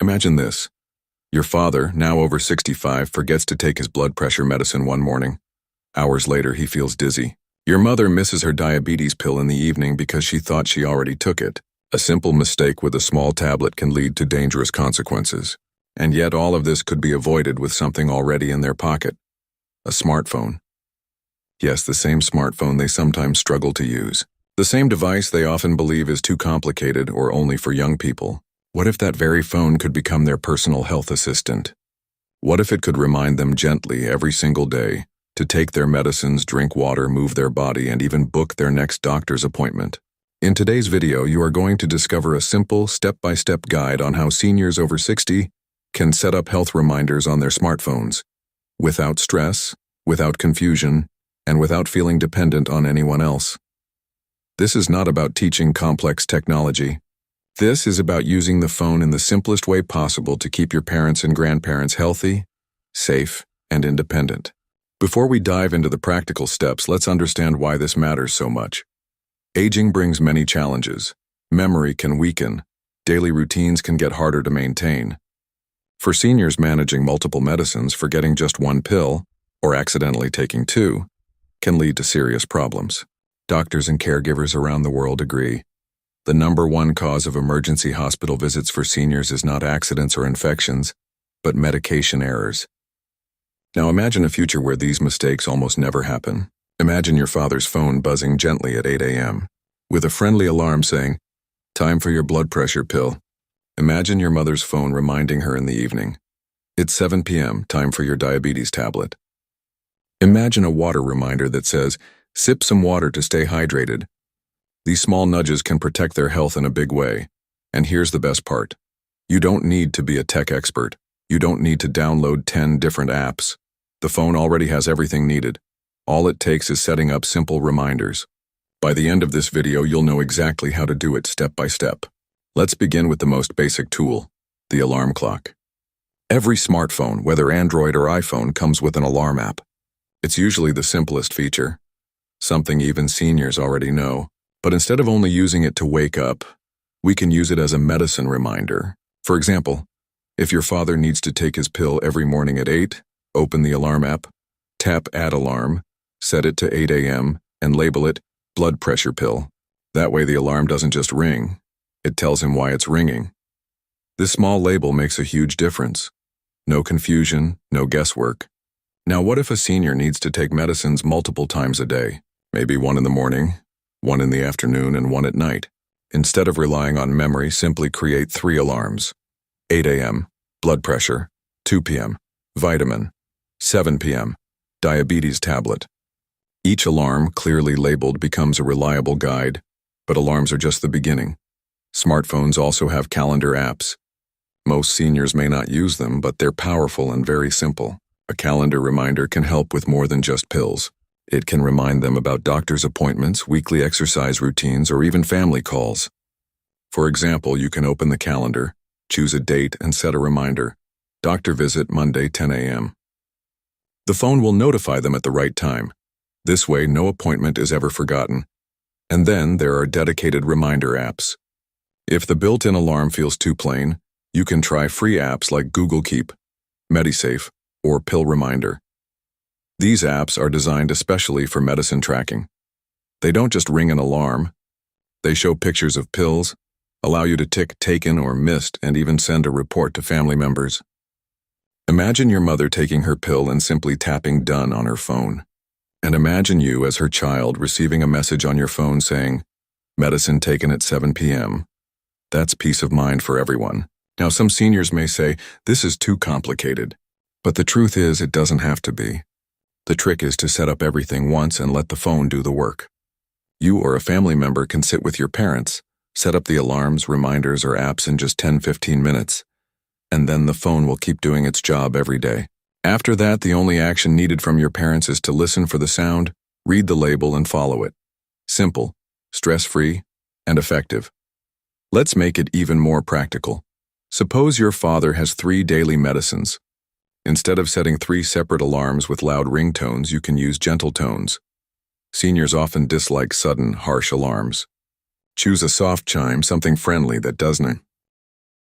Imagine this. Your father, now over 65, forgets to take his blood pressure medicine one morning. Hours later, he feels dizzy. Your mother misses her diabetes pill in the evening because she thought she already took it. A simple mistake with a small tablet can lead to dangerous consequences. And yet all of this could be avoided with something already in their pocket. A smartphone. Yes, the same smartphone they sometimes struggle to use. The same device they often believe is too complicated or only for young people. What if that very phone could become their personal health assistant? What if it could remind them gently every single day to take their medicines, drink water, move their body, and even book their next doctor's appointment? In today's video, you are going to discover a simple, step-by-step guide on how seniors over 60 can set up health reminders on their smartphones, without stress, without confusion, and without feeling dependent on anyone else. This is not about teaching complex technology. This is about using the phone in the simplest way possible to keep your parents and grandparents healthy, safe, and independent. Before we dive into the practical steps, let's understand why this matters so much. Aging brings many challenges. Memory can weaken. Daily routines can get harder to maintain. For seniors managing multiple medicines, forgetting just one pill, or accidentally taking two, can lead to serious problems. Doctors and caregivers around the world agree. The number one cause of emergency hospital visits for seniors is not accidents or infections, but medication errors. Now imagine a future where these mistakes almost never happen. Imagine your father's phone buzzing gently at 8 a.m., with a friendly alarm saying, "Time for your blood pressure pill." Imagine your mother's phone reminding her in the evening, "It's 7 p.m., time for your diabetes tablet." Imagine a water reminder that says, "Sip some water to stay hydrated." These small nudges can protect their health in a big way. And here's the best part. You don't need to be a tech expert. You don't need to download 10 different apps. The phone already has everything needed. All it takes is setting up simple reminders. By the end of this video, you'll know exactly how to do it step by step. Let's begin with the most basic tool, the alarm clock. Every smartphone, whether Android or iPhone, comes with an alarm app. It's usually the simplest feature, something even seniors already know. But instead of only using it to wake up, we can use it as a medicine reminder. For example, if your father needs to take his pill every morning at 8, open the alarm app, tap Add Alarm, set it to 8 a.m., and label it blood pressure pill. That way the alarm doesn't just ring, it tells him why it's ringing. This small label makes a huge difference. No confusion, no guesswork. Now what if a senior needs to take medicines multiple times a day? Maybe one in the morning, one in the afternoon, and one at night. Instead of relying on memory, simply create 3 alarms. 8 a.m., blood pressure, 2 p.m., vitamin, 7 p.m., diabetes tablet. Each alarm, clearly labeled, becomes a reliable guide, but alarms are just the beginning. Smartphones also have calendar apps. Most seniors may not use them, but they're powerful and very simple. A calendar reminder can help with more than just pills. It can remind them about doctor's appointments, weekly exercise routines, or even family calls. For example, you can open the calendar, choose a date, and set a reminder. Doctor visit Monday, 10 a.m. The phone will notify them at the right time. This way, no appointment is ever forgotten. And then there are dedicated reminder apps. If the built-in alarm feels too plain, you can try free apps like Google Keep, MediSafe, or Pill Reminder. These apps are designed especially for medicine tracking. They don't just ring an alarm. They show pictures of pills, allow you to tick taken or missed, and even send a report to family members. Imagine your mother taking her pill and simply tapping done on her phone. And imagine you as her child receiving a message on your phone saying, "Medicine taken at 7 p.m. That's peace of mind for everyone. Now some seniors may say, "This is too complicated." But the truth is, it doesn't have to be. The trick is to set up everything once and let the phone do the work. You or a family member can sit with your parents, set up the alarms, reminders, or apps in just 10-15 minutes, and then the phone will keep doing its job every day. After that, the only action needed from your parents is to listen for the sound, read the label, and follow it. Simple, stress-free, and effective. Let's make it even more practical. Suppose your father has 3 daily medicines. Instead of setting 3 separate alarms with loud ringtones, you can use gentle tones. Seniors often dislike sudden, harsh alarms. Choose a soft chime, something friendly that doesn't